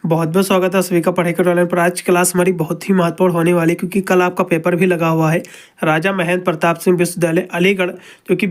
बहुत बहुत स्वागत है सभी का पढ़ाई के ऑनलाइन पर। आज क्लास हमारी बहुत ही महत्वपूर्ण होने वाली है क्योंकि कल आपका पेपर भी लगा हुआ है। राजा महेंद्र प्रताप सिंह विश्वविद्यालय अलीगढ़ जो कि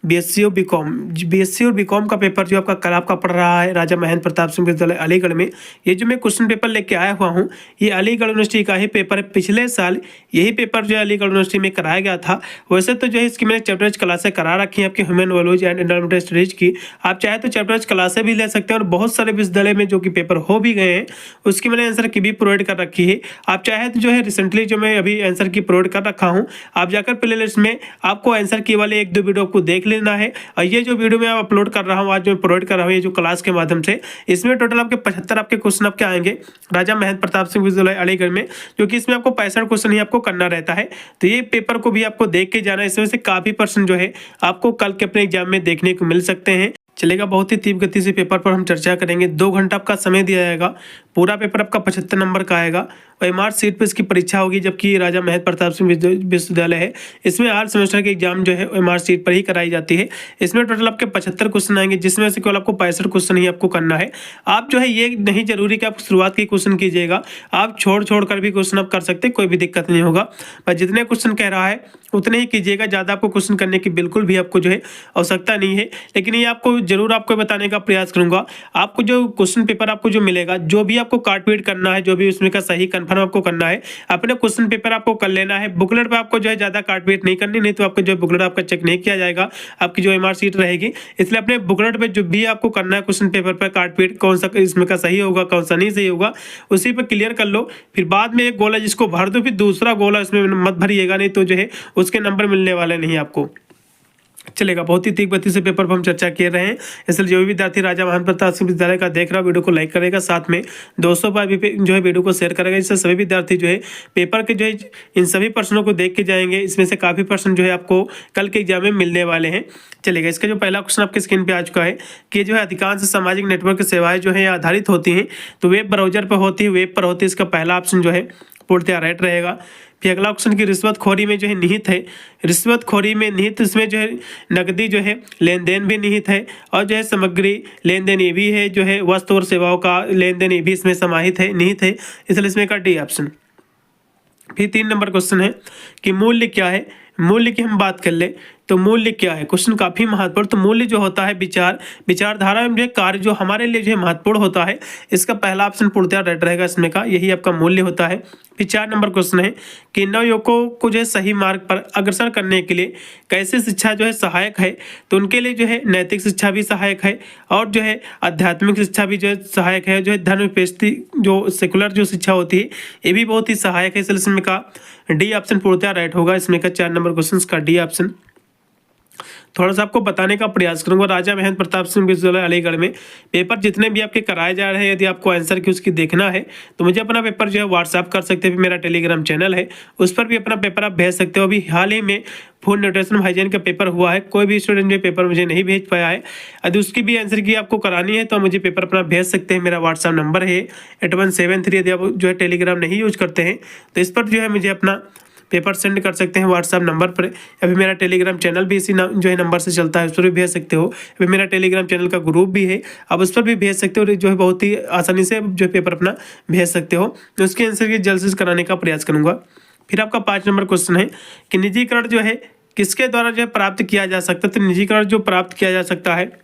बीएससी और बीकॉम का पेपर जो आपका कल आपका पढ़ रहा है राजा महेंद्र प्रताप सिंह विश्वविद्यालय अलीगढ़ में। ये जो मैं क्वेश्चन पेपर लेके आया हुआ हूँ ये अलीगढ़ यूनिवर्सिटी का ही पेपर है। पिछले साल यही पेपर जो है अलीगढ़ यूनिवर्सिटी में कराया गया था। वैसे तो जो है इसकी मैंने चैप्टर्स क्लासें करा रखी हैं आपकी human values and environmental studies की। आप चाहे तो चैप्टर्स क्लासें भी ले सकते हैं और बहुत सारे विश्वविद्यालय में जो कि पेपर हो भी गए हैं उसकी मैंने आंसर की भी प्रोवाइड कर रखी है। आप चाहे तो जो है रिसेंटली जो मैं अभी आंसर की प्रोवाइड कर रखा हूँ, आप जाकर प्ले लिस्ट में आपको आंसर की वाले एक दो वीडियो को देख लेना है। और ये जो वीडियो मैं अपलोड कर रहा हूँ आज जो प्रोवाइड कर रहा हूँ ये जो क्लास के माध्यम से, इसमें टोटल आपके 75 आपके क्वेश्चन आपके आएंगे राजा महेंद्र प्रताप सिंह विश्वविद्यालय अलीगढ़ में, जो कि इसमें आपको 65 क्वेश्चन ही आपको करना रहता है। तो ये पेपर को भी आपको देख के जाना है। इसमें से काफी पर्सन जो है आपको कल के अपने एग्जाम में देखने को मिल सकते हैं। चलेगा, बहुत ही तीव्र गति से पेपर पर हम चर्चा करेंगे। 2 घंटा आपका समय दिया जाएगा। पूरा पेपर आपका 75 नंबर का आएगा और एमआर सीट पर इसकी परीक्षा होगी, जबकि राजा महेंद्र प्रताप सिंह विश्वविद्यालय है इसमें हर सेमेस्टर के एग्जाम जो है एमआर सीट पर ही कराई जाती है। इसमें टोटल आपके 75 क्वेश्चन आएंगे जिसमें से केवल आपको 65 क्वेश्चन ही आपको करना है। आप जो है ये नहीं जरूरी कि आप शुरुआत के क्वेश्चन कीजिएगा, आप छोड़ कर भी क्वेश्चन आप कर सकते हैं, कोई भी दिक्कत नहीं होगा। पर जितने क्वेश्चन कह रहा है उतने ही कीजिएगा, ज़्यादा आपको क्वेश्चन करने की बिल्कुल भी आपको जो है आवश्यकता नहीं है। लेकिन ये आपको जरूर आपको बताने का प्रयास करूंगा। आपको जो क्वेश्चन पेपर आपको जो मिलेगा, जो भी आपको काट पीट करना है, जो भी उसमें का सही कंफर्म आपको करना है, अपने क्वेश्चन पेपर आपको कर लेना है। बुकलेट पे आपको जो है ज़्यादा काट पीट नहीं करनी, नहीं तो आपका जो बुकलेट आपका चेक नहीं किया जाएगा, आपकी जो एमआर सीट रहेगी। इसलिए अपने बुकलेट पे जो भी आपको करना है क्वेश्चन पेपर पर काट पीट कौन सा इसमें का सही होगा कौन सा नहीं सही होगा उसी पर क्लियर कर लो। फिर बाद में एक गोला जिसको भर दो, फिर दूसरा गोला इसमें मत भरिएगा, नहीं तो जो है उसके नंबर मिलने वाले नहीं आपको। चलेगा, बहुत ही तीव्र गति से पेपर पर हम चर्चा किए रहे हैं। इसलिए जो भी विद्यार्थी राजा महेंद्र प्रताप सिंह विद्यालय का देख रहा है वीडियो को लाइक करेगा, साथ में दोस्तों पर भी जो है वीडियो को शेयर करेगा। इससे सभी विद्यार्थी जो है पेपर के जो है इन सभी प्रश्नों को देख के जाएंगे। इसमें से काफ़ी प्रश्न जो है आपको कल के एग्जाम में मिलने वाले हैं। चलेगा, इसका जो पहला क्वेश्चन आपके स्क्रीन पर आ चुका है कि जो है अधिकांश सामाजिक नेटवर्क सेवाएं जो है आधारित होती हैं तो वेब ब्राउजर पर होती है, वेब पर होती है। इसका पहला ऑप्शन जो है पूर्णतः राइट रहेगा। फिर अगला ऑप्शन की रिश्वतखोरी में जो है निहित है, रिश्वतखोरी में निहित इसमें जो है नकदी जो है लेन देन भी निहित है और जो है सामग्री लेन देन ये भी है, जो है वस्तु और सेवाओं का लेन देन ये भी इसमें समाहित है, निहित है। इसलिए इसमें का डी ऑप्शन। फिर 3 नंबर क्वेश्चन है कि मूल्य क्या है। मूल्य की हम बात कर ले तो मूल्य क्या है, क्वेश्चन काफी महत्वपूर्ण। तो मूल्य जो होता है विचारधारा में जो कार्य जो हमारे लिए जो है महत्वपूर्ण होता है, इसका पहला ऑप्शन पूर्णतः राइट रहेगा इसमें का, यही आपका मूल्य होता है। फिर 4 नंबर क्वेश्चन है कि नवयुवकों को जो है सही मार्ग पर अग्रसर करने के लिए कैसे शिक्षा जो है सहायक है। तो उनके लिए जो है नैतिक शिक्षा भी सहायक है और जो है आध्यात्मिक शिक्षा भी जो है सहायक है, जो है धर्म निरपेक्षता जो सेकुलर जो शिक्षा होती है ये भी बहुत ही सहायक है। इसलिए इसमें का डी ऑप्शन पूर्णतः राइट होगा इसमें का 4 नंबर क्वेश्चन का डी ऑप्शन। थोड़ा सा आपको बताने का प्रयास करूंगा। राजा महेंद्र प्रताप सिंह विश्वविद्यालय अलीगढ़ में पेपर जितने भी आपके कराए जा रहे हैं, यदि आपको आंसर की उसकी देखना है तो मुझे अपना पेपर जो है व्हाट्सअप कर सकते हैं। मेरा टेलीग्राम चैनल है उस पर भी अपना पेपर आप भेज सकते हो। अभी हाल ही में फूड न्यूट्रिशन हाइजीन का पेपर हुआ है, कोई भी स्टूडेंट जो पेपर मुझे नहीं भेज पाया है, यदि उसकी भी आंसर की आपको करानी है तो मुझे पेपर अपना भेज सकते हैं। मेरा व्हाट्सअप नंबर है 8173। यदि आप जो है टेलीग्राम नहीं यूज करते हैं तो इस पर जो है मुझे अपना पेपर सेंड कर सकते हैं व्हाट्सएप नंबर पर। अभी मेरा टेलीग्राम चैनल भी इसी जो है नंबर से चलता है, उस पर भी भेज सकते हो। अभी मेरा टेलीग्राम चैनल का ग्रुप भी है, आप उस पर भी भेज सकते हो, जो है बहुत ही आसानी से जो है पेपर अपना भेज सकते हो। तो उसके आंसर की जल्द से कराने का प्रयास करूंगा। फिर आपका 5 नंबर क्वेश्चन है कि निजीकरण जो है किसके द्वारा जो है प्राप्त किया जा सकता है। तो निजीकरण जो प्राप्त किया जा सकता है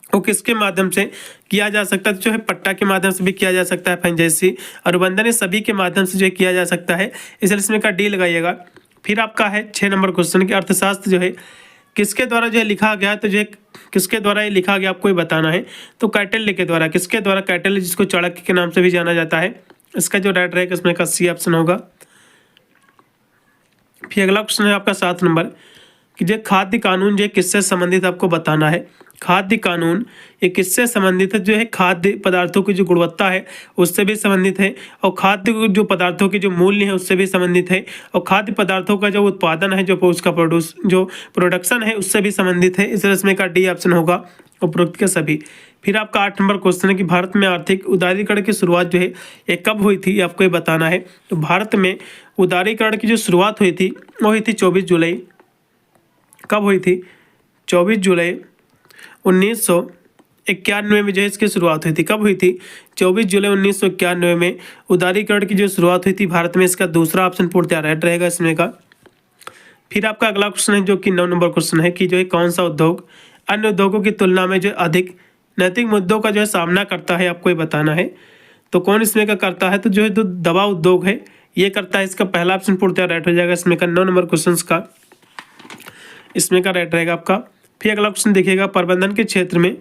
वो किसके माध्यम से किया जा सकता है, जो है पट्टा के माध्यम से भी किया जा सकता है, फ्रेंचाइजी और अनुबंधन सभी के माध्यम से जो है किया जा सकता है। इसलिए इसमें का डी लगाइएगा। फिर आपका है 6 नंबर क्वेश्चन कि अर्थशास्त्र जो है किसके द्वारा जो है लिखा गया, तो जो है किसके द्वारा ये लिखा गया आपको ये बताना है। तो कैटेल्य के द्वारा, किसके द्वारा, कैटेल्य जिसको चाणक्य के नाम से भी जाना जाता है। इसका जो राइट रहेगा इसमें का सी ऑप्शन होगा। फिर अगला क्वेश्चन है आपका 7 नंबर कि जो खाद्य कानून जो है किससे संबंधित आपको बताना है। खाद्य कानून ये किससे संबंधित है, जो है खाद्य पदार्थों की जो गुणवत्ता है उससे भी संबंधित है और खाद्य जो पदार्थों के जो मूल्य है उससे भी संबंधित है और खाद्य पदार्थों का जो उत्पादन है, जो उसका प्रोडक्शन है उससे भी संबंधित है। इस इसमें का डी ऑप्शन होगा उपरोक्त के सभी। फिर आपका 8 नंबर क्वेश्चन है कि भारत में आर्थिक उदारीकरण की शुरुआत जो है ये कब हुई थी, आपको ये बताना है। तो भारत में उदारीकरण की जो शुरुआत हुई थी वो हुई थी 24 जुलाई। कब हुई थी? 24 जुलाई 19 1991 में जो है इसकी शुरुआत हुई थी। कब हुई थी? 24 जुलाई 1991 में उदारीकरण की जो शुरुआत हुई थी भारत में। इसका दूसरा ऑप्शन पूर्णतः राइट रहेगा इसमें का। फिर आपका अगला क्वेश्चन है जो कि 9 नंबर क्वेश्चन है कि जो है कौन सा उद्योग अन्य उद्योगों की तुलना में जो अधिक नैतिक मुद्दों का जो है सामना करता है, आपको ये बताना है। तो कौन इसमें का करता है? तो जो है जो दवा उद्योग है ये करता है। इसका पहला ऑप्शन पूर्णतः राइट हो जाएगा इसमें का 9 नंबर क्वेश्चन का, इसमें का राइट रहेगा आपका। फिर अगला क्वेश्चन देखिएगा, प्रबंधन के क्षेत्र में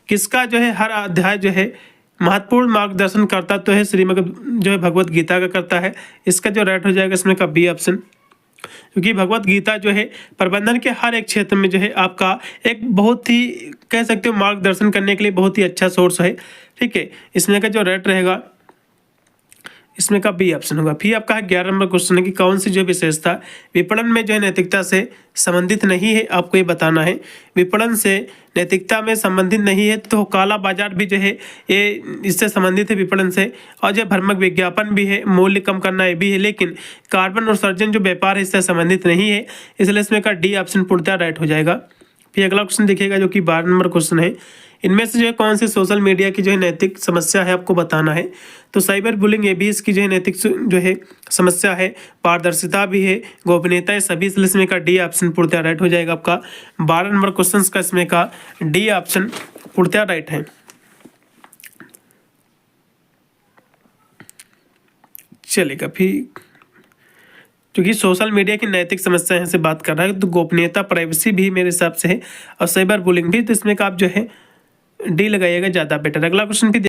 किसका जो है हर अध्याय जो है महत्वपूर्ण मार्गदर्शन करता तो है श्रीमद् जो है भगवत गीता का करता है। इसका जो राइट हो जाएगा इसमें का बी ऑप्शन, क्योंकि भगवत गीता जो है प्रबंधन के हर एक क्षेत्र में जो है आपका एक बहुत ही कह सकते हो मार्गदर्शन करने के लिए बहुत ही अच्छा सोर्स है। ठीक है, इसमें का जो राइट रहेगा इसमें का बी ऑप्शन होगा। फिर आपका 11 नंबर क्वेश्चन है कि कौन सी जो विशेषता विपणन में जो है नैतिकता से संबंधित नहीं है, आपको ये बताना है। विपणन से नैतिकता में संबंधित नहीं है तो काला बाजार भी जो है ये इससे संबंधित है विपणन से, और जो भ्रामक विज्ञापन भी है, मूल्य कम करना ये भी है, लेकिन कार्बन उत्सर्जन जो व्यापार है इससे संबंधित नहीं है, इसलिए इसमें का डी ऑप्शन पूर्णतः राइट हो जाएगा। फिर अगला क्वेश्चन देखिएगा जो कि 12 नंबर क्वेश्चन है, इनमें से जो है कौन सी सोशल मीडिया की जो है नैतिक समस्या है, आपको बताना है। तो साइबर बुलिंग ये भी इसकी जो है नैतिक जो है समस्या है, पारदर्शिता भी है, गोपनीयता है, सभी इसमें का डी ऑप्शन पूर्णतः राइट हो जाएगा आपका। 12 नंबर क्वेश्चन का इसमें का डी ऑप्शन पूर्णतः राइट है। चलेगा, फिर क्योंकि सोशल मीडिया की नैतिक समस्या से बात कर रहा है तो गोपनीयता प्राइवेसी भी मेरे हिसाब से है, और साइबर बुलिंग भी, तो इसमें का आप जो है डी लगाइएगा ज़्यादा बेटर। अगला क्वेश्चन भी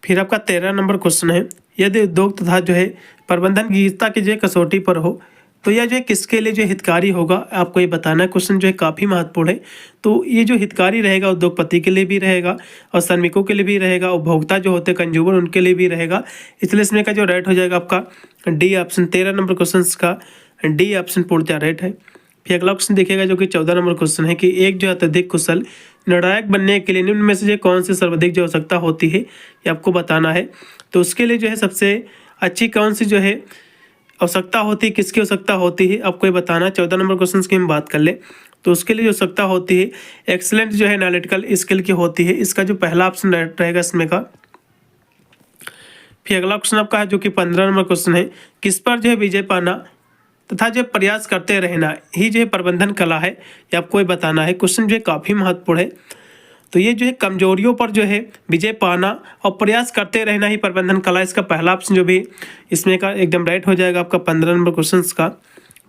फिर आपका 13 नंबर क्वेश्चन है, यदि उद्योग तथा जो है प्रबंधन गीता की जो है कसौटी पर हो तो यह जो है किसके लिए जो हितकारी होगा, आपको ये बताना है। क्वेश्चन जो है काफ़ी महत्वपूर्ण है। तो ये जो हितकारी रहेगा उद्योगपति के लिए भी रहेगा और श्रमिकों के लिए भी रहेगा, उपभोक्ता जो होते हैं कंज्यूमर उनके लिए भी रहेगा, इसलिए इसमें का जो राइट हो जाएगा आपका डी ऑप्शन। 13 नंबर क्वेश्चन का डी ऑप्शन पूर्णतः राइट है। फिर अगला क्वेश्चन देखिएगा जो कि 14 नंबर क्वेश्चन है कि एक जो अत्यधिक कुशल निर्णायक बनने के लिए निम्न में से जो कौन सी सर्वाधिक जो आवश्यकता होती है ये आपको बताना है। तो उसके लिए जो है सबसे अच्छी कौन सी जो है आवश्यकता होती है, किसकी आवश्यकता होती है, आपको ये बताना है। 14 नंबर क्वेश्चन की हम बात कर ले तो उसके लिए जो आवश्यकता होती है एक्सीलेंट जो है एनालिटिकल स्किल की होती है। इसका जो पहला ऑप्शन रहेगा इसमें का। फिर अगला क्वेश्चन आपका है जो कि 15 नंबर क्वेश्चन है, किस पर जो है विजय पाना तथा जो प्रयास करते रहना ही जो है प्रबंधन कला है, ये आपको ये बताना है। क्वेश्चन जो है काफ़ी महत्वपूर्ण है। तो ये जो है कमजोरियों पर जो है विजय पाना और प्रयास करते रहना ही प्रबंधन कला, इसका पहला ऑप्शन जो भी इसमें का एकदम राइट हो जाएगा आपका 15 नंबर क्वेश्चन का।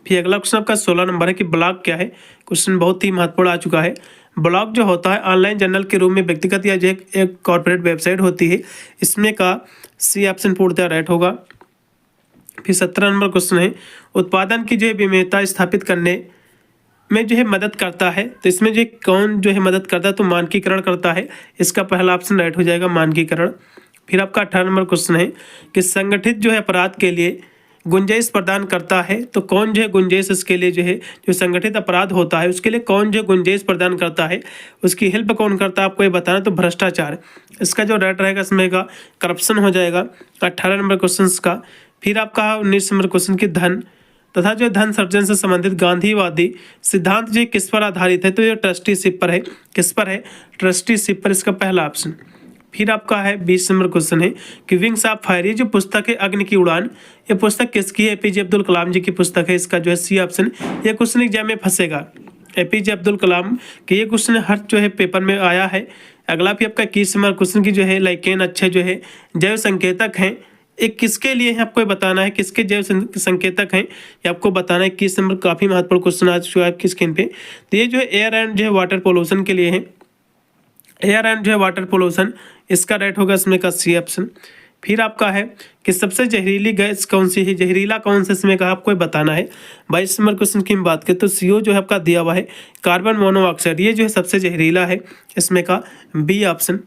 फिर अगला क्वेश्चन आपका 16 नंबर है कि ब्लॉग क्या है। क्वेश्चन बहुत ही महत्वपूर्ण आ चुका है। ब्लॉग जो होता है ऑनलाइन जर्नल के रूप में व्यक्तिगत या जो एक कॉर्पोरेट वेबसाइट होती है, इसमें का सी ऑप्शन पूर्णतः राइट होगा। फिर 17 नंबर क्वेश्चन है, उत्पादन की जो है विविधता स्थापित करने में जो है मदद करता है, तो इसमें जो कौन जो है मदद करता है, तो मानकीकरण करता है, इसका पहला ऑप्शन राइट हो जाएगा मानकीकरण। फिर आपका 18 नंबर क्वेश्चन है कि संगठित जो है अपराध के लिए गुंजाइश प्रदान करता है, तो कौन जो है गुंजाइश इसके लिए जो है जो संगठित अपराध होता है उसके लिए कौन जो गुंजाइश प्रदान करता है, उसकी हेल्प कौन करता है, आपको ये बताना। तो भ्रष्टाचार, इसका जो राइट रहेगा इसमें का करप्शन हो जाएगा 18 नंबर क्वेश्चन का। फिर आपका 19 नंबर क्वेश्चन की धन तथा जो धन सृजन से संबंधित गांधीवादी सिद्धांत जो किस पर आधारित है, तो ये ट्रस्टीशिप पर है। किस पर है? ट्रस्टीशिप पर, इसका पहला ऑप्शन। फिर आपका है 20 नंबर क्वेश्चन है कि विंग्स ऑफ फायर, ये जो पुस्तक है अग्नि की उड़ान, ये पुस्तक किसकी है? एपीजे अब्दुल कलाम जी की पुस्तक है, इसका जो है सी ऑप्शन। ये क्वेश्चन एग्जाम में फंसेगा, एपीजे अब्दुल कलाम के ये क्वेश्चन हर जो है पेपर में आया है। अगला भी आपका 21 नंबर क्वेश्चन की जो है लाइकेन अच्छे जो है जैव संकेतक हैं, एक किसके लिए है, आपको बताना है किसके जैव संकेतक हैं, ये आपको बताना है। 21 नंबर काफ़ी महत्वपूर्ण क्वेश्चन आ चुका है आपकी स्क्रीन पे। तो ये जो है एयर एंड जो है वाटर पोल्यूशन के लिए है, एयर एंड जो है वाटर पोल्यूशन, इसका राइट होगा इसमें का सी ऑप्शन। फिर आपका है कि सबसे जहरीली गैस कौन सी है, जहरीला कौन सा इसमें का आपको बताना है। 22 नंबर क्वेश्चन की हम बात करें तो CO जो है आपका दिया हुआ है कार्बन मोनोऑक्साइड, ये जो है सबसे जहरीला है, इसमें का बी ऑप्शन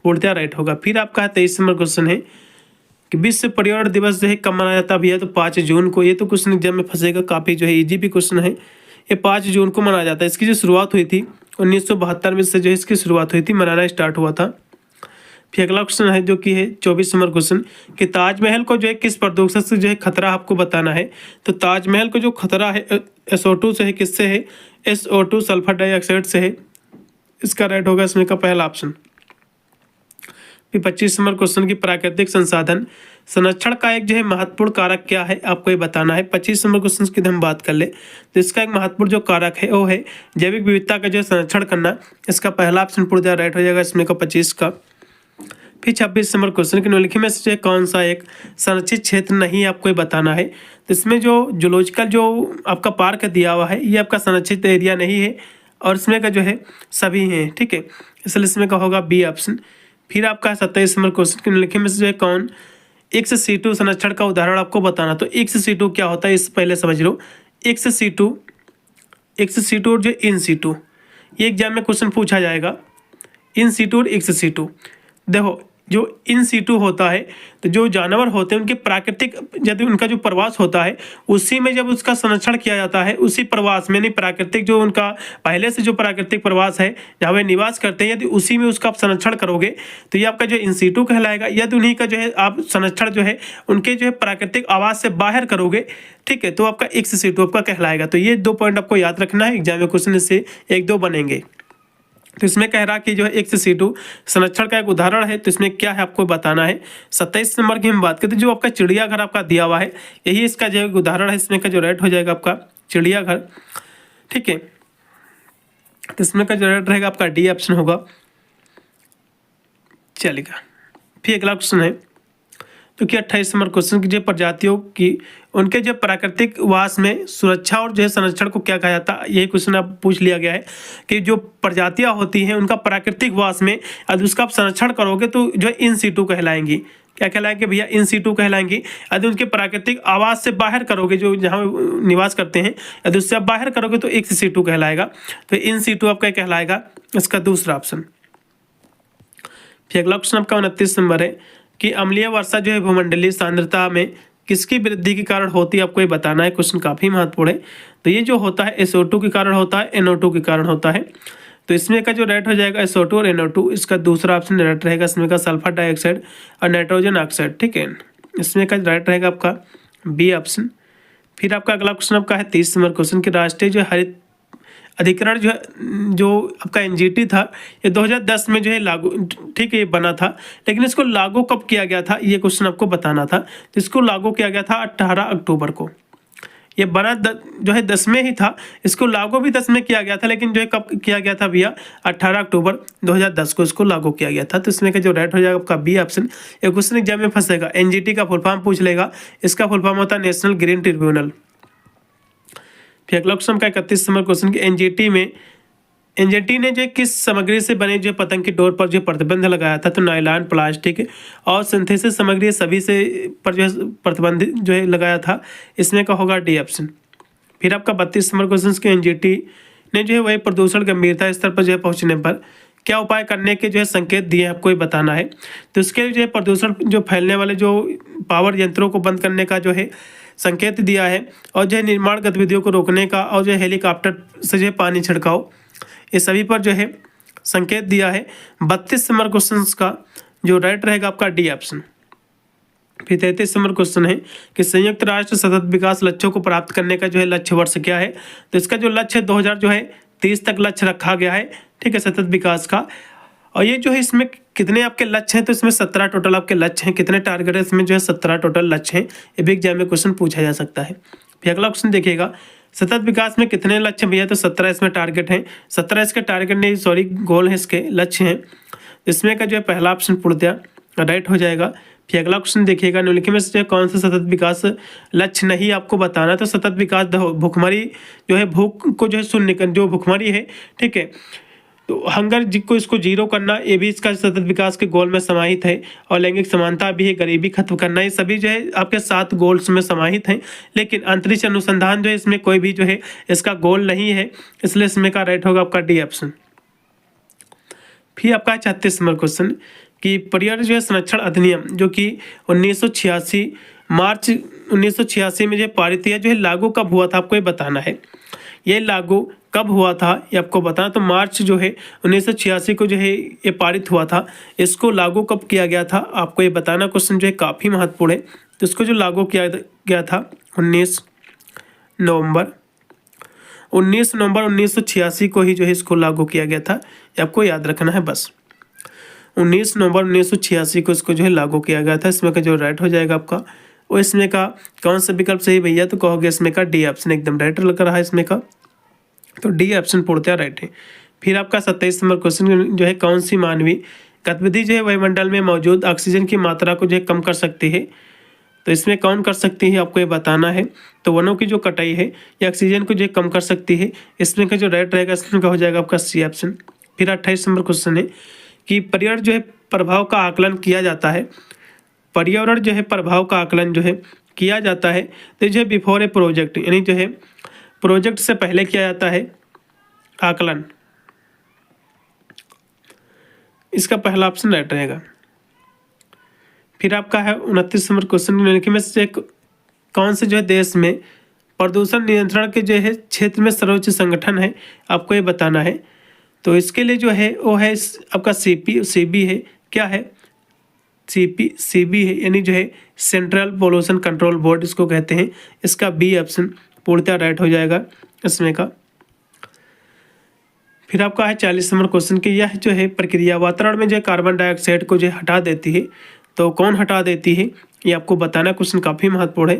पूर्णतः राइट होगा। फिर आपका 23 नंबर क्वेश्चन है कि विश्व पर्यावरण दिवस जो है कब मनाया जाता है, तो 5 जून को। ये तो क्वेश्चन एग्जाम में फंसेगा, काफ़ी जो है इजी भी क्वेश्चन है। ये 5 जून को मनाया जाता है। इसकी जो शुरुआत हुई थी 1972 में से जो है इसकी शुरुआत हुई थी, मनाना स्टार्ट हुआ था। फिर अगला क्वेश्चन है जो कि है 24 नंबर क्वेश्चन कि ताजमहल को जो है किस प्रदूषण से जो है खतरा आपको बताना है। तो ताजमहल को जो खतरा है SO2 से है, किससे है? SO2 सल्फर डाइऑक्साइड से है, इसका राइट होगा इसमें का पहला ऑप्शन। फिर 25 नंबर क्वेश्चन की प्राकृतिक संसाधन संरक्षण का एक जो है महत्वपूर्ण कारक क्या है, आपको ये बताना है। 25 नंबर क्वेश्चन की हम बात कर ले तो इसका एक महत्वपूर्ण जो कारक है वो है जैविक विविधता का जो संरक्षण करना। इसका पहला ऑप्शन पूर्ण राइट हो जाएगा इसमें का 25 का। फिर 26 नंबर क्वेश्चन के निम्नलिखित में से कौन सा एक संरक्षित क्षेत्र नहीं, आपको ये बताना है। तो इसमें जो जूलॉजिकल जो आपका पार्क दिया हुआ है ये आपका संरक्षित एरिया नहीं है और इसमें का जो है सभी हैं, ठीक है, इसलिए इसमें का होगा बी ऑप्शन। फिर आपका 27 नंबर क्वेश्चन के निम्नलिखित में से जो है कौन X-C2 संरक्षण का उदाहरण, आपको बताना। तो X-C2 क्या होता है इस पहले समझ लो। X-C2 और जो इन सीटू, ये एग्जाम में क्वेश्चन पूछा जाएगा। इन सीटू और X-C2, देखो जो इन सीटू होता है तो जो जानवर होते हैं उनके प्राकृतिक यदि उनका जो प्रवास होता है उसी में जब उसका संरक्षण किया जाता है, उसी प्रवास में नहीं प्राकृतिक जो उनका पहले से जो प्राकृतिक प्रवास है जहाँ वे निवास करते हैं, यदि उसी में उसका आप संरक्षण करोगे तो ये आपका जो इन सीटू कहलाएगा। यदि उन्हीं का जो है आप संरक्षण जो है उनके जो है प्राकृतिक आवास से बाहर करोगे, ठीक है, तो आपका X-C2 आपका कहलाएगा। तो ये 2 पॉइंट आपको याद रखना है, एग्जाम में क्वेश्चन इससे 1-2 बनेंगे। तो इसमें कह रहा कि जो है X-C2 संरक्षण का एक उदाहरण है, तो इसमें क्या है आपको बताना है। 27 नंबर की हम बात करते हैं, जो आपका चिड़ियाघर आपका दिया हुआ है यही इसका जो उदाहरण है। इसमें का जो राइट हो जाएगा आपका चिड़ियाघर, ठीक है, तो इसमें का जो राइट रहेगा आपका डी ऑप्शन होगा, चलेगा। फिर अगला क्वेश्चन है तो क्या 28 नंबर क्वेश्चन की जो प्रजातियों की उनके जो प्राकृतिक वास में सुरक्षा और जो है संरक्षण को क्या कहा जाता है, यही क्वेश्चन आप पूछ लिया गया है कि जो प्रजातियां होती हैं उनका प्राकृतिक वास में यदि उसका आप संरक्षण करोगे तो जो है इन सीटू कहलाएंगी। क्या कहलाएंगे भैया, इन सीटू कहलाएंगी। यदि उनके प्राकृतिक आवास से बाहर करोगे, जो जहाँ निवास करते हैं यदि उससे आप बाहर करोगे तो X-C2 कहलाएगा। तो इन सीटू आपका कहलाएगा इसका दूसरा ऑप्शन। फिर अगला क्वेश्चन आपका 29 नंबर है कि अम्लीय वर्षा जो है भूमंडलीय सांद्रता में किसकी वृद्धि के कारण होती है, आपको ये बताना है। क्वेश्चन काफी महत्वपूर्ण है। तो ये जो होता है SO2 के कारण होता है, NO2 के कारण होता है। तो इसमें का जो राइट हो जाएगा SO2 और NO2, इसका दूसरा ऑप्शन राइट रहेगा इसमें का सल्फर डाइऑक्साइड और नाइट्रोजन ऑक्साइड, ठीक है, इसमें का राइट रहेगा आपका बी ऑप्शन। फिर आपका अगला क्वेश्चन आपका है 30 नंबर क्वेश्चन की राष्ट्रीय जो हरित अधिकरण जो आपका NGT था ये 2010 में जो है लागू, ठीक है, ये बना था, लेकिन इसको लागू कब किया गया था ये क्वेश्चन आपको बताना था। तो इसको लागू किया गया था 18 अक्टूबर को। ये बना जो है 10 में ही था, इसको लागू भी 10 में किया गया था, लेकिन जो है कब किया गया था भैया 18 अक्टूबर 2010 को इसको लागू किया गया था। तो इसमें का जो राइट हो जाएगा आपका बी ऑप्शन। ये क्वेश्चन एग्जाम में फंसेगा, NGT का फुल फॉर्म पूछ लेगा, इसका फुल फॉर्म होता है नेशनल ग्रीन ट्रिब्यूनल। फिर अगला क्वेश्चन का 31 नंबर क्वेश्चन की NGT ने जो किस सामग्री से बने जो पतंग की डोर पर जो प्रतिबंध लगाया था, तो नायलॉन, प्लास्टिक और सिंथेसिस सामग्री सभी से पर जो है प्रतिबंध जो है लगाया था, इसमें का होगा डी ऑप्शन। फिर आपका 32 नंबर क्वेश्चन के NGT ने जो है वही प्रदूषण गंभीरता स्तर पर जो है पहुंचने पर क्या उपाय करने के जो है संकेत दिए आपको ये बताना है। तो इसके जो है प्रदूषण जो फैलने वाले जो पावर यंत्रों को बंद करने का जो है संकेत दिया है, और जो है निर्माण गतिविधियों को रोकने का, और जो है हेलीकॉप्टर से जो है पानी छिड़काव, ये सभी पर जो है संकेत दिया है। 32 नंबर क्वेश्चन का जो राइट रहेगा आपका डी ऑप्शन। फिर 33 नंबर क्वेश्चन है कि संयुक्त राष्ट्र सतत विकास लक्ष्यों को प्राप्त करने का जो है लक्ष्य वर्ष क्या है। तो इसका जो लक्ष्य 2030 तक लक्ष्य रखा गया है, ठीक है, सतत विकास का। और ये जो है इसमें कितने आपके लक्ष्य हैं, तो इसमें 17 टोटल आपके लक्ष्य हैं। कितने टारगेट है इसमें जो है 17 टोटल लक्ष्य हैं। ये भी एग्जाम में क्वेश्चन पूछा जा सकता है। फिर अगला क्वेश्चन देखिएगा, सतत विकास में कितने लक्ष्य भैया, तो 17 इसमें टारगेट हैं। 17 इसके टारगेट नहीं, सॉरी, गोल है, इसके लक्ष्य हैं। इसमें का जो है पहला ऑप्शन पूर्णतः राइट हो जाएगा। फिर अगला क्वेश्चन देखिएगा, निम्नलिखित में से कौन सा सतत विकास लक्ष्य नहीं आपको बताना। तो सतत विकास भूखमरी जो है, भूख को जो है शून्य कर, जो भूखमरी है, ठीक है, तो हंगर को इसको जीरो करना, ये भी इसका सतत विकास के गोल में समाहित है। और लैंगिक समानता भी है, गरीबी खत्म करना, ये सभी जो है आपके 7 गोल्स में समाहित हैं। लेकिन अंतरिक्ष अनुसंधान जो है इसमें कोई भी जो है इसका गोल नहीं है, इसलिए इसमें का राइट होगा आपका डी ऑप्शन। फिर आपका 36 नंबर क्वेश्चन कि पर्यावरण जो है संरक्षण अधिनियम जो कि 1986 मार्च 1986 में जो पारित किया, जो है लागू कब हुआ था, आपको ये बताना है। ये लागू कब हुआ था ये आपको बताना। तो मार्च जो है 1986 को जो है ये पारित हुआ था। इसको लागू कब किया गया था आपको ये बताना। क्वेश्चन जो है काफ़ी महत्वपूर्ण है। तो इसको जो लागू किया गया था 19 नवंबर 1986 को ही जो है इसको लागू किया गया था, ये आपको याद रखना है बस। 19 नवंबर 1986 को इसको जो है लागू किया गया था। इसमें का जो राइट हो जाएगा आपका वो इसमें का कौन सा विकल्प सही भैया, तो कहोगे इसमें का डी ऑप्शन एकदम राइट लग रहा है इसमें का, तो डी ऑप्शन पूर्णतः राइट है। फिर आपका 27 नंबर क्वेश्चन जो है कौन सी मानवीय गतिविधि जो है वायुमंडल में मौजूद ऑक्सीजन की मात्रा को जो है कम कर सकती है, तो इसमें कौन कर सकती है आपको ये बताना है। तो वनों की जो कटाई है ये ऑक्सीजन को जो है कम कर सकती है, इसमें का जो राइट रहेगा इसमें का हो जाएगा आपका सी ऑप्शन। फिर 28 नंबर क्वेश्चन है कि पर्यावरण जो है प्रभाव का आकलन किया जाता है, पर्यावरण जो है प्रभाव का आकलन जो है किया जाता है तो जो है बिफोर ए प्रोजेक्ट, यानी जो है प्रोजेक्ट से पहले किया जाता है आकलन, इसका पहला ऑप्शन राइट रहेगा। फिर आपका है 29 नंबर क्वेश्चन, निम्नलिखित में से कौन से जो है देश में प्रदूषण नियंत्रण के जो है क्षेत्र में सर्वोच्च संगठन है, आपको ये बताना है। तो इसके लिए जो है वो है आपका सीबी है, क्या है सीबी है, यानी जो है सेंट्रल पोल्यूशन कंट्रोल बोर्ड इसको कहते हैं, इसका बी ऑप्शन पूर्णतः राइट हो जाएगा इसमें का। फिर आपका है 40 नंबर क्वेश्चन कि यह जो है प्रक्रिया वातावरण में जो है कार्बन डाइऑक्साइड को जो है हटा देती है, तो कौन हटा देती है ये आपको बताना। क्वेश्चन काफ़ी महत्वपूर्ण है।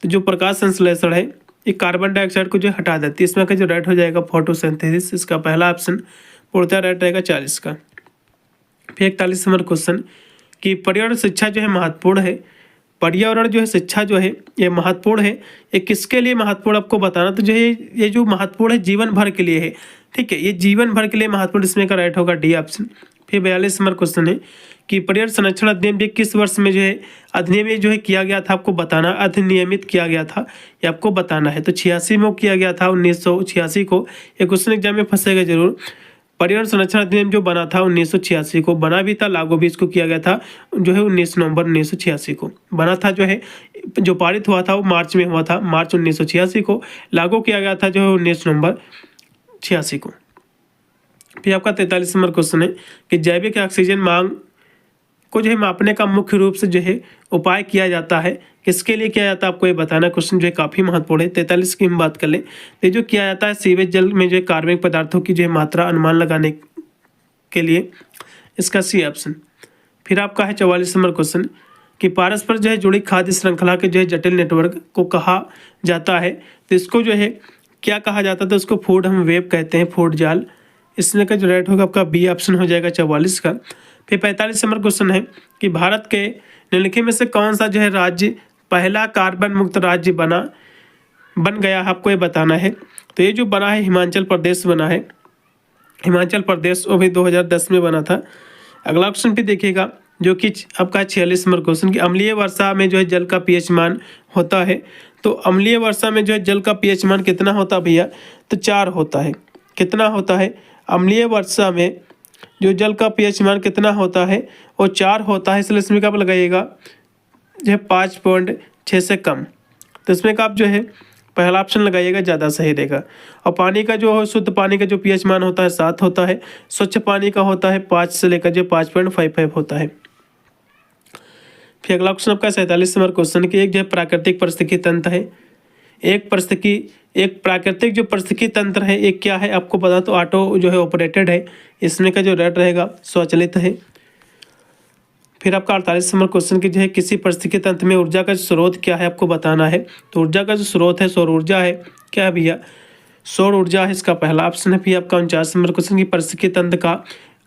तो जो प्रकाश संश्लेषण है ये कार्बन डाइऑक्साइड को जो हटा देती है, इसमें का जो राइट हो जाएगा फोटोसिंथेसिस, इसका पहला ऑप्शन पूर्णतः राइट रहेगा 40 का। फिर 41 नंबर क्वेश्चन कि पर्यावरण शिक्षा जो है महत्वपूर्ण है, पर्यावरण जो है शिक्षा जो है ये महत्वपूर्ण है, ये किसके लिए महत्वपूर्ण आपको बताना। तो जो है ये जो महत्वपूर्ण है जीवन भर के लिए है, ठीक है, ये जीवन भर के लिए महत्वपूर्ण, इसमें का राइट होगा डी ऑप्शन। फिर 42 नंबर क्वेश्चन है कि पर्यावरण संरक्षण अधिनियम ये किस वर्ष में जो है अधिनियम ये जो है किया गया था, आपको बताना, अधिनियमित किया गया था ये आपको बताना है। तो 86 में किया गया था 1986 को, ये क्वेश्चन एग्जाम में फंसेगा जरूर। पर्यावरण संरक्षण अधिनियम जो बना था 1986 को, बना भी था लागू भी इसको किया गया था जो है 19 नवंबर 1986 को बना था, जो है जो पारित हुआ था वो मार्च में हुआ था, मार्च 1986 को, लागू किया गया था जो है 19 नवंबर 86 को। फिर आपका 43 नंबर क्वेश्चन है कि जैविक ऑक्सीजन मांग को जो है मापने का मुख्य रूप से जो है उपाय किया जाता है, किसके लिए किया जाता है आपको ये बताना। क्वेश्चन जो है काफ़ी महत्वपूर्ण है। 43 की हम बात कर लें तो ये जो किया जाता है सीवेज जल में जो है कार्बनिक पदार्थों की जो है मात्रा अनुमान लगाने के लिए, इसका सी ऑप्शन। फिर आपका है 44 नंबर क्वेश्चन कि परस्पर जो है जुड़ी खाद्य श्रृंखला के जो है जटिल नेटवर्क को कहा जाता है, तो इसको जो है क्या कहा जाता है, तो उसको फूड हम वेब कहते हैं, फूड जाल, इसमें का जो राइट होगा आपका बी ऑप्शन हो जाएगा 44 का। फिर 45 नंबर क्वेश्चन है कि भारत के निम्नलिखित में से कौन सा जो है राज्य पहला कार्बन मुक्त राज्य बन गया है, आपको ये बताना है। तो ये जो बना है हिमाचल प्रदेश बना है, हिमाचल प्रदेश, वो भी 2010 में बना था। अगला क्वेश्चन भी देखिएगा जो कि आपका 46 नंबर क्वेश्चन कि अम्लीय वर्षा में जो है जल का पीएच मान होता है, तो अम्लीय वर्षा में जो है जल का पीएच मान कितना होता है भैया, तो 4 होता है। कितना होता है अम्लीय वर्षा में जो जल का पीएच मान कितना होता है, वो 4 होता है, इसलिए इसमें का आप लगाइएगा जो है 5.6 से कम, तो इसमें का आप जो है पहला ऑप्शन लगाइएगा, ज़्यादा सही रहेगा। और पानी का जो शुद्ध पानी का जो पीएच मान होता है 7 होता है, स्वच्छ पानी का होता है 5 से लेकर जो 5.55 होता है। फिर अगला क्वेश्चन आपका 47 नंबर क्वेश्चन कि एक जो है प्राकृतिक पारिस्थितिकी तंत्र है, एक प्राकृतिक जो पारिस्थितिकी तंत्र है एक क्या है आपको पता, तो ऑटो जो है ऑपरेटेड है, इसमें का जो रेट रहेगा स्वचालित है। फिर आपका 48 नंबर क्वेश्चन की जो है किसी पारिस्थितिकी तंत्र में ऊर्जा का स्रोत क्या है आपको बताना है। तो ऊर्जा का जो स्रोत है सौर ऊर्जा है, क्या है भैया, सौर ऊर्जा है, इसका पहला ऑप्शन है। फिर आपका 49 नंबर क्वेश्चन की पारिस्थितिकी तंत्र का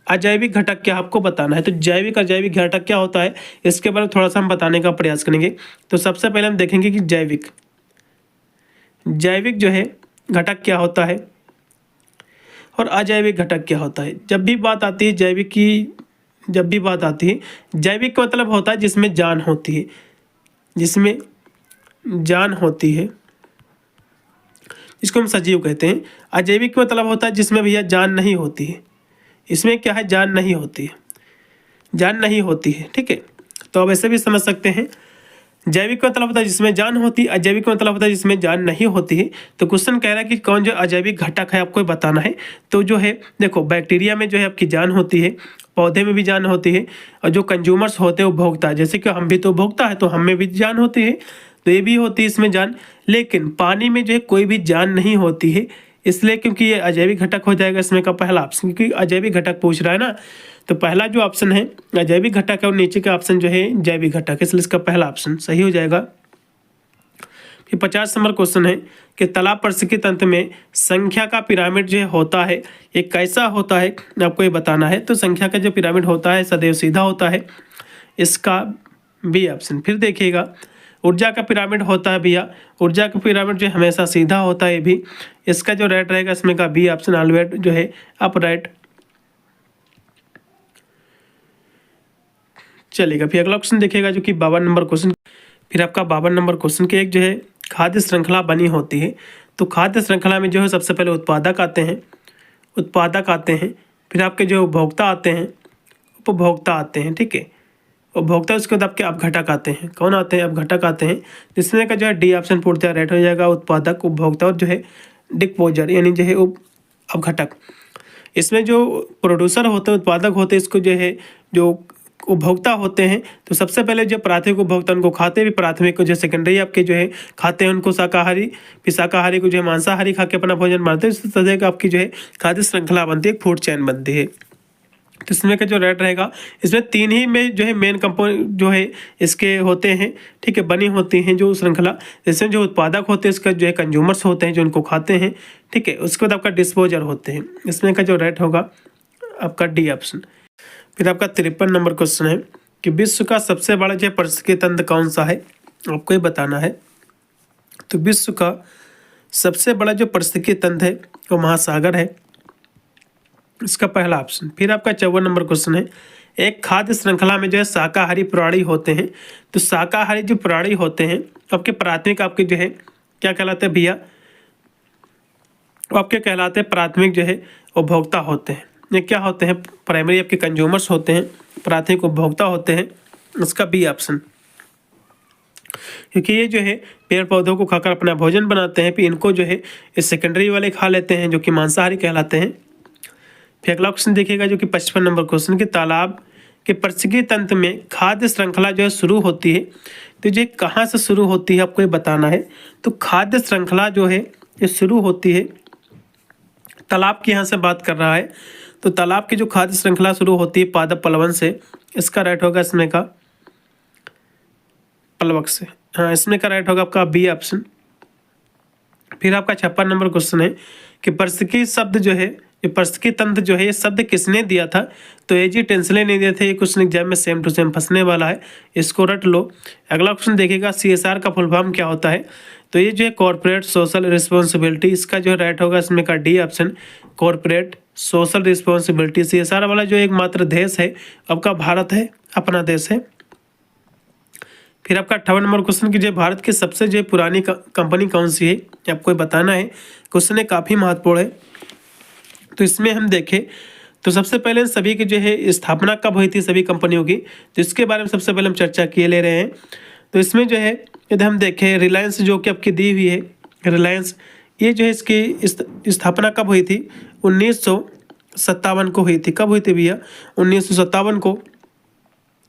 अजैविक घटक क्या आपको बताना है। तो जैविक अजैविक घटक क्या होता है इसके बारे में थोड़ा सा हम बताने का प्रयास करेंगे। तो सबसे पहले हम देखेंगे कि जैविक जो है घटक क्या होता है और अजैविक घटक क्या होता है। जब भी बात आती है जैविक की, जब भी बात आती है जैविक का मतलब होता है जिसमें जान होती है, जिसमें जान होती है, इसको हम सजीव कहते हैं। अजैविक का मतलब होता है जिसमें भैया जान नहीं होती है, इसमें क्या है जान नहीं होती है, जान नहीं होती है, ठीक है। तो अब ऐसे भी समझ सकते हैं, जैविक का मतलब होता है जिसमें जान होती है, अजैविक का मतलब होता है जिसमें जान नहीं होती है। तो क्वेश्चन कह रहा है कि कौन जो अजैविक घटक है आपको बताना है। तो जो है देखो बैक्टीरिया में जो है आपकी जान होती है, पौधे में भी जान होती है, और जो कंज्यूमर्स होते हैं उपभोक्ता, जैसे कि हम भी तो उपभोक्ता है तो हम में भी जान होती है, तो ये भी होती है इसमें जान। लेकिन पानी में जो है कोई भी जान नहीं होती है, इसलिए क्योंकि ये अजैविक घटक हो जाएगा इसमें का पहला ऑप्शन, क्योंकि अजैविक घटक पूछ रहा है ना। तो पहला जो ऑप्शन है अजैविक घटक है और नीचे का ऑप्शन जो है जैविक घटक है, इसलिए इसका पहला ऑप्शन सही हो जाएगा। फिर 50 नंबर क्वेश्चन है कि तालाब पारिस्थितिकी तंत्र में संख्या का पिरामिड जो होता है ये कैसा होता है, आपको ये बताना है। तो संख्या का जो पिरामिड होता है सदैव सीधा होता है, इसका बी ऑप्शन। फिर देखिएगा ऊर्जा का पिरामिड होता है भैया, ऊर्जा का पिरामिड जो हमेशा सीधा होता है भी, इसका जो राइट रहेगा इसमें का बी ऑप्शन ऑलवेज जो है अपराइट चलेगा। फिर अगला क्वेश्चन देखिएगा जो कि 52 नंबर क्वेश्चन। फिर आपका 52 नंबर क्वेश्चन के एक जो है खाद्य श्रृंखला बनी होती है। तो खाद्य श्रृंखला में जो है सबसे पहले उत्पादक आते हैं, फिर आपके जो उपभोक्ता आते हैं, उपभोक्ता आते हैं, ठीक है। उपभोक्ता उसके बाद आपके अपघटक आते हैं। कौन आते हैं? अपघटक आते हैं, जिसमें का जो है डी ऑप्शन पूर्णतः राइट हो जाएगा। उत्पादक, उपभोक्ता और जो है डिस्पोजर यानी जो है अपघटक। इसमें जो प्रोड्यूसर होते हैं, उत्पादक होते हैं, इसको जो है जो उपभोक्ता होते हैं, तो सबसे पहले जो प्राथमिक उपभोक्ता उनको खाते भी प्राथमिक को, जो सेकेंडरी आपके जो है खाते हैं उनको शाकाहारी, फिर शाकाहारी को जो है मांसाहारी खा के अपना भोजन बनाते हैं। इस तरह का आपकी जो है खाद्य श्रृंखला बनती है, फूड चेन बनती है। तो इसमें का जो रेट रहेगा, इसमें 3 ही में जो है मेन कंपोनेंट जो है इसके होते हैं, ठीक है, बनी होती हैं जो श्रृंखला। इसमें जो उत्पादक होते हैं इसका जो है कंज्यूमर्स होते हैं जो इनको खाते हैं, ठीक है। उसके बाद आपका डिस्पोजर होते हैं। इसमें का जो रेट होगा आपका डी ऑप्शन। फिर आपका 53 नंबर क्वेश्चन है कि विश्व का सबसे बड़ा जो पारिस्थितिकी तंत्र कौन सा है, आपको ये बताना है। तो विश्व का सबसे बड़ा जो पारिस्थितिकी तंत्र है वो महासागर है, इसका पहला ऑप्शन। फिर आपका 54 नंबर क्वेश्चन है एक खाद्य श्रृंखला में जो है शाकाहारी प्राणी होते हैं। तो शाकाहारी जो प्राणी होते हैं आपके प्राथमिक आपके जो है क्या कहलाते हैं भैया, आपके कहलाते हैं प्राथमिक जो है उपभोक्ता होते हैं। ये क्या होते हैं? प्राइमरी आपके कंज्यूमर्स होते हैं, प्राथमिक उपभोक्ता होते हैं, उसका बी ऑप्शन। क्योंकि ये जो है पेड़ पौधों को खाकर अपना भोजन बनाते हैं, फिर इनको जो है इस सेकेंडरी वाले खा लेते हैं जो कि मांसाहारी कहलाते हैं। फिर अगला क्वेश्चन देखिएगा जो कि 55 नंबर क्वेश्चन कि तालाब के पारिस्थितिकी तंत्र में खाद्य श्रृंखला जो है शुरू होती है। तो ये कहाँ से शुरू होती है आपको ये बताना है। तो खाद्य श्रृंखला जो है ये शुरू होती है तालाब की, यहाँ से बात कर रहा है। तो तालाब की जो खाद्य श्रृंखला शुरू होती है पादप पलवन से, इसका राइट होगा इसमें का पलवक से, हाँ इसमें का राइट होगा आपका बी ऑप्शन। फिर आपका 56 नंबर क्वेश्चन है कि पारिस्थितिकी शब्द जो है, ये पारिस्थितिकी तंत्र जो है ये शब्द किसने दिया था। तो एजी टेंसले ने दिया था। ये क्वेश्चन एग्जाम में सेम टू सेम फंसने वाला है, इसको रट लो। अगला क्वेश्चन देखिएगा CSR का फुल फॉर्म क्या होता है। तो ये जो है कॉर्पोरेट सोशल रिस्पॉन्सिबिलिटी, इसका जो राइट होगा इसमें का D option, corporate social responsibility. CSR वाला जो एकमात्र देश है आपका भारत है, अपना देश है। फिर आपका 58 नंबर क्वेश्चन की जो भारत की सबसे जो पुरानी कंपनी कौन सी है, आपको बताना है। क्वेश्चन है काफ़ी महत्वपूर्ण है। तो इसमें हम देखें तो सबसे पहले सभी की जो है स्थापना कब हुई थी सभी कंपनियों की, तो इसके बारे में सबसे पहले हम चर्चा किए ले रहे हैं। तो इसमें जो है यदि हम देखें रिलायंस जो कि आपकी दी हुई है, रिलायंस ये जो है इसकी स्थापना कब हुई थी? 1957 को हुई थी। कब हुई थी भैया? 1957 को।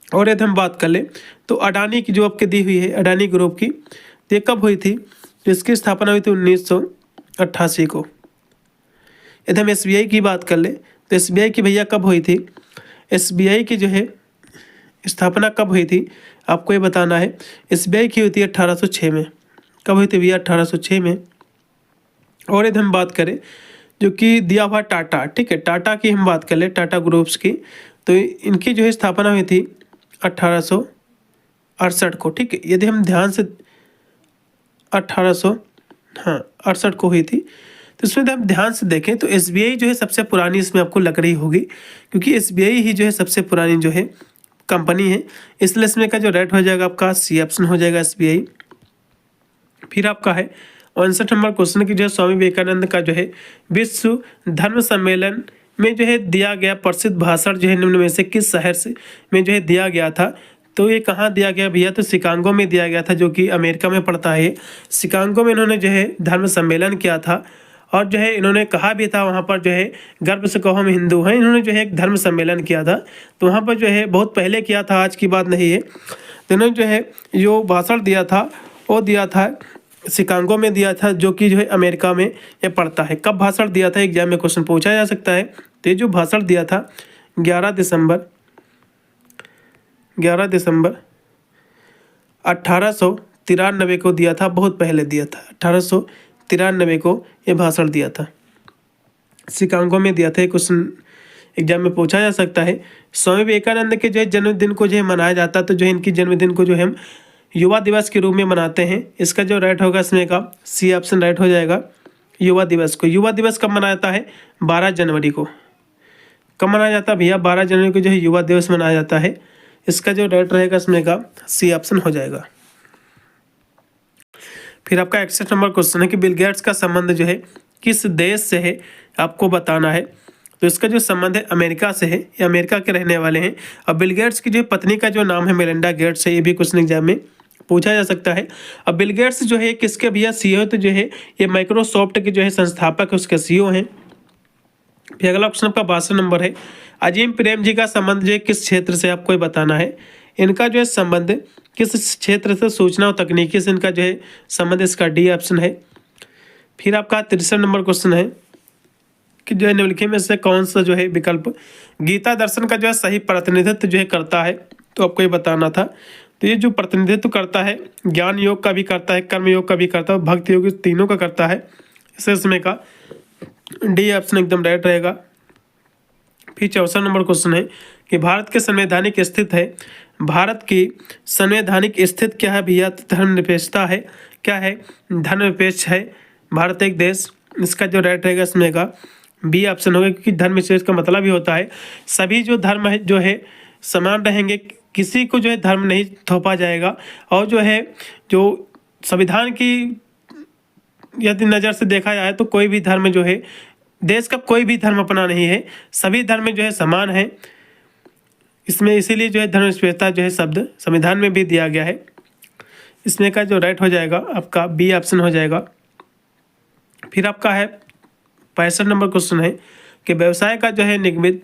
और यदि हम बात कर लें तो अडानी की जो आपकी दी हुई है, अडानी ग्रुप की, तो ये कब हुई थी? तो इसकी स्थापना हुई थी 1988 को। यदि हम SBI की बात कर लें तो SBI की भैया कब हुई थी? SBI की जो है स्थापना कब हुई थी आपको ये बताना है। SBI की हुई थी 1806 में। कब हुई थी भैया? 1806 में। और यदि हम बात करें जो कि दिया हुआ टाटा, ठीक है, टाटा की हम बात कर लें, टाटा ग्रुप्स की, तो इनकी जो है स्थापना हुई थी 1868 को, ठीक है। यदि हम ध्यान से 1868 को हुई थी। तो इसमें हम ध्यान से देखें तो SBI जो है सबसे पुरानी इसमें आपको लग रही होगी, क्योंकि SBI ही जो है सबसे पुरानी जो है कंपनी है, इसलिए इसमें का जो रेट हो जाएगा आपका सी ऑप्शन हो जाएगा SBI। फिर आपका है 59 नंबर क्वेश्चन की जो है स्वामी विवेकानंद का जो है विश्व धर्म सम्मेलन में जो है दिया गया प्रसिद्ध भाषण जो है निम्न में से किस शहर से में जो है दिया गया था। तो ये कहाँ दिया गया भैया? तो शिकागो में दिया गया था, जो कि अमेरिका में पड़ता है। शिकागो में इन्होंने जो है धर्म सम्मेलन किया था और जो है इन्होंने कहा भी था वहाँ पर जो है गर्व से कहो हम हिंदू हैं। इन्होंने जो है एक धर्म सम्मेलन किया था, तो वहाँ पर जो है बहुत पहले किया था, आज की बात नहीं है। तो इन्होंने जो है जो भाषण दिया था वो दिया था शिकागो में दिया था, जो कि जो है अमेरिका में ये पड़ता है। कब भाषण दिया था, एग्जाम में क्वेश्चन पूछा जा सकता है। तो ये जो भाषण दिया था 11 दिसंबर 1893 को दिया था, बहुत पहले दिया था। 1893 को ये भाषण दिया था, शिकागो में दिया था। ये क्वेश्चन एग्जाम में पूछा जा सकता है। स्वामी विवेकानंद के जो है जन्मदिन को जो है मनाया जाता है, तो जो है इनकी जन्मदिन को जो है हम युवा दिवस के रूप में मनाते हैं। इसका जो राइट होगा इसमें का सी ऑप्शन राइट हो जाएगा, युवा दिवस को। युवा दिवस कब मनाया जाता है, 12 जनवरी को। कब मनाया जाता है भैया, 12 जनवरी को जो है युवा दिवस मनाया जाता है। इसका जो राइट रहेगा इसमें का सी ऑप्शन हो जाएगा। फिर आपका 61 नंबर क्वेश्चन है कि बिल गेट्स का संबंध जो है किस देश से है, आपको बताना है। तो इसका जो संबंध है अमेरिका से है, ये अमेरिका के रहने वाले हैं। अब बिल गेट्स की जो पत्नी का जो नाम है मेलिंडा गेट्स है, ये भी क्वेश्चन एग्जाम में पूछा जा सकता है। अब बिल गेट्स जो है किसके भैया सीईओ, तो जो है ये माइक्रोसॉफ्ट के जो है संस्थापक है, उसके सीईओ हैं। फिर अगला क्वेश्चन आपका 62 नंबर है, अजीम प्रेम जी का संबंध जो है किस क्षेत्र से, आपको बताना है। इनका जो है संबंध किस क्षेत्र से, सूचना और तकनीकी से इनका जो है संबंध, इसका डी ऑप्शन है। फिर आपका 63 नंबर क्वेश्चन है कि जो है निम्नलिखित में से कौन सा जो है विकल्प गीता दर्शन का जो है सही प्रतिनिधित्व जो है करता है, तो आपको ये बताना था। तो ये जो प्रतिनिधित्व करता है, ज्ञान योग का भी करता है, कर्म योग का भी करता है, भक्ति योग, तीनों का करता है। इसमें का डी ऑप्शन एकदम राइट रहेगा। फिर 64 नंबर क्वेश्चन है कि भारत के संवैधानिक स्थित है, भारत की संवैधानिक स्थिति क्या है भैया, धर्मनिरपेक्षता है, क्या है, धर्मनिरपेक्ष है भारत एक देश। इसका जो राइट रहेगा इसमें का बी ऑप्शन होगा, क्योंकि धर्मनिरपेक्ष का मतलब ही होता है सभी जो धर्म है जो है समान रहेंगे, किसी को जो है धर्म नहीं थोपा जाएगा। और जो है जो संविधान की यदि नज़र से देखा जाए तो कोई भी धर्म जो है, देश का कोई भी धर्म अपना नहीं है, सभी धर्म जो है समान है इसमें। इसीलिए जो है धर्मनिरपेक्षता जो है शब्द संविधान में भी दिया गया है। इसमें का जो राइट हो जाएगा आपका बी ऑप्शन हो जाएगा। फिर आपका है 65 नंबर क्वेश्चन है कि व्यवसाय का जो है निगमित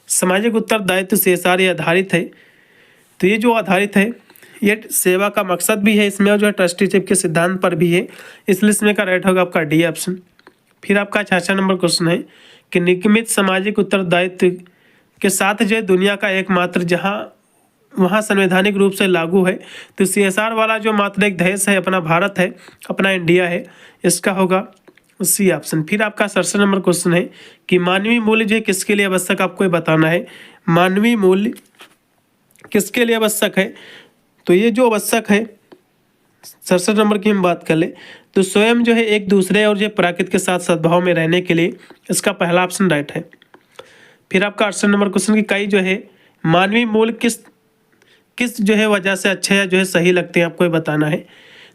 सामाजिक उत्तरदायित्व CSR आधारित है। तो ये जो आधारित है, ये सेवा का मकसद भी है इसमें, और जो है ट्रस्टीशिप के सिद्धांत पर भी है, इसलिए इसमें का राइट होगा आपका डी ऑप्शन। फिर आपका 66 नंबर क्वेश्चन है कि निगमित सामाजिक उत्तरदायित्व के साथ जो है दुनिया का एकमात्र जहाँ वहाँ संवैधानिक रूप से लागू है, तो CSR वाला जो मात्र एक देश है अपना भारत है, अपना इंडिया है, इसका होगा सी ऑप्शन। फिर आपका 67 नंबर क्वेश्चन है कि मानवीय मूल्य जो है किसके लिए आवश्यक, आपको बताना है मानवीय मूल्य किसके लिए आवश्यक है। तो ये जो आवश्यक है 67 नंबर की हम बात कर ले तो स्वयं जो है एक दूसरे और जो प्रकृति के साथ सद्भाव में रहने के लिए, इसका पहला ऑप्शन राइट है। फिर आपका 68 नंबर क्वेश्चन की कई जो है मानवीय मूल्य किस जो है वजह से अच्छे या जो है सही लगते हैं, आपको बताना है।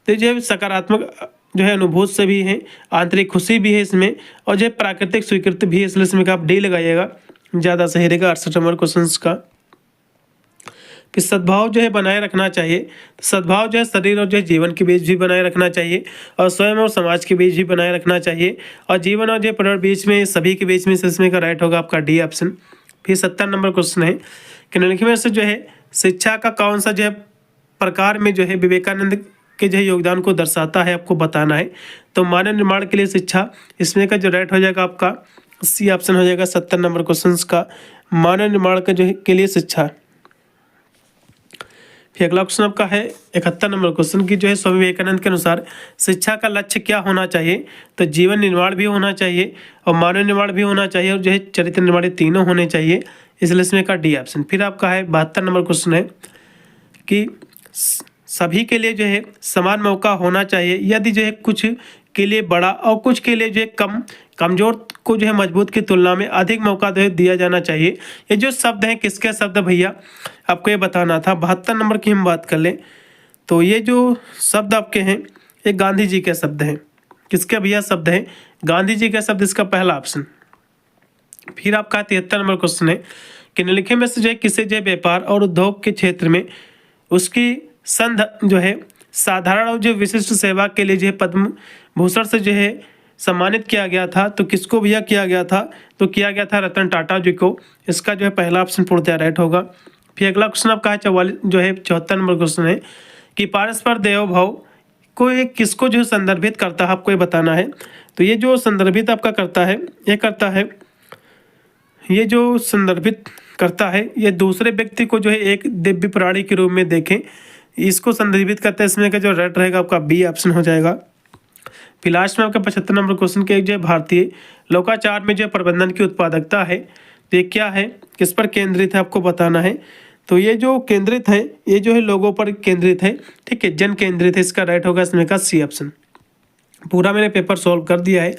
तो जो है सकारात्मक जो है अनुभूत से भी है, आंतरिक खुशी भी है इसमें, और जो है प्राकृतिक स्वीकृति भी है, इसलिए इसमें आप डी लगाइएगा, ज़्यादा सही रहेगा 68 नंबर क्वेश्चन का। फिर सद्भाव जो है बनाए रखना चाहिए, सद्भाव जो है शरीर और जो है जीवन के बीच भी बनाए रखना चाहिए, और स्वयं और समाज के बीच भी बनाए रखना चाहिए, और जीवन और जो पर्यावरण बीच में, सभी के बीच में, इसमें का राइट होगा आपका डी ऑप्शन। फिर 70 नंबर क्वेश्चन है कि निम्नलिखित में से जो है शिक्षा का कौन सा जो है प्रकार में जो है विवेकानंद के जो है योगदान को दर्शाता है, आपको बताना है। तो मानव निर्माण के लिए शिक्षा, इसमें का जो राइट हो जाएगा आपका सी ऑप्शन हो जाएगा 70 नंबर क्वेश्चन का, मानव निर्माण का जो है के लिए शिक्षा। फिर अगला क्वेश्चन आपका है 71 नंबर क्वेश्चन की जो है स्वामी विवेकानंद के अनुसार शिक्षा का लक्ष्य क्या होना चाहिए। तो जीवन निर्माण भी होना चाहिए, और मानव निर्माण भी होना चाहिए, और जो है चरित्र निर्माण, तीनों होने चाहिए, इसलिए इसमें का डी ऑप्शन। फिर आपका है 72 नंबर क्वेश्चन है कि सभी के लिए जो है समान मौका होना चाहिए, यदि जो है कुछ के लिए बड़ा और कुछ के लिए जो है कमजोर को जो है मजबूत की तुलना में अधिक मौका जो है दिया जाना चाहिए। ये जो शब्द हैं किसके शब्द भैया, आपको ये बताना था। 72 नंबर की हम बात कर लें तो ये जो शब्द आपके हैं ये गांधी जी के शब्द हैं। किसके भैया शब्द हैं, गांधी जी के शब्द, इसका पहला ऑप्शन। फिर आपका 73 नंबर क्वेश्चन है कि निम्नलिखित में से जो है किसे जो है व्यापार और उद्योग के क्षेत्र में उसकी संध जो है साधारण और जो विशिष्ट सेवा के लिए जो है पद्म भूषण से जो है सम्मानित किया गया था। तो किसको भैया किया गया था, तो किया गया था रतन टाटा जी को, इसका जो है पहला ऑप्शन पूर्णतः राइट होगा। फिर अगला क्वेश्चन आपका है 74 नंबर क्वेश्चन है कि परस्पर देव भाव को ये किसको जो संदर्भित करता है आपको ये बताना है। तो ये जो संदर्भित आपका करता है, ये करता है, ये जो संदर्भित करता है ये दूसरे व्यक्ति को जो है एक दिव्य प्राणी के रूप में देखें, इसको संदर्भित करता है। इसमें का जो राइट रहेगा आपका बी ऑप्शन हो जाएगा। फिर लास्ट में आपका 75 नंबर क्वेश्चन के जो है भारतीय लोकाचार में जो प्रबंधन की उत्पादकता है, तो ये क्या है, किस पर केंद्रित है आपको बताना है। तो ये जो केंद्रित है ये जो है लोगों पर केंद्रित है, ठीक है, जन केंद्रित है। इसका राइट होगा इसमें का सी ऑप्शन। पूरा मैंने पेपर सॉल्व कर दिया है,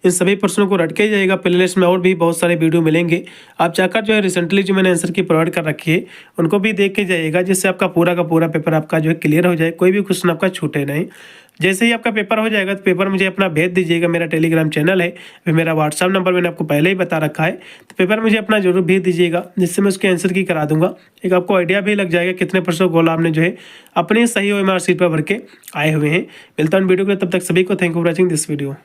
इन सभी प्रश्नों को रट के जाइएगा। प्लेलिस्ट में और भी बहुत सारे वीडियो मिलेंगे, आप जाकर जो है रिसेंटली जो मैंने आंसर की प्रोवाइड कर रखी है उनको भी देख के जाइएगा, जिससे आपका पूरा का पूरा पेपर आपका जो है क्लियर हो जाए, कोई भी क्वेश्चन आपका छूटे नहीं। जैसे ही आपका पेपर हो जाएगा तो पेपर मुझे अपना भेज दीजिएगा। मेरा टेलीग्राम चैनल है, फिर मेरा व्हाट्सअप नंबर मैंने आपको पहले ही बता रखा है, तो पेपर मुझे अपना जरूर भेज दीजिएगा, जिससे मैं उसके आंसर की करा दूंगा। एक आपको आइडिया भी लग जाएगा कितने प्रश्नों गोल आपने जो है अपनी सही OMR शीट पर भर के आए हुए हैं। मिलता हूँ वीडियो के लिए, तब तक सभी को thank you for watching this video.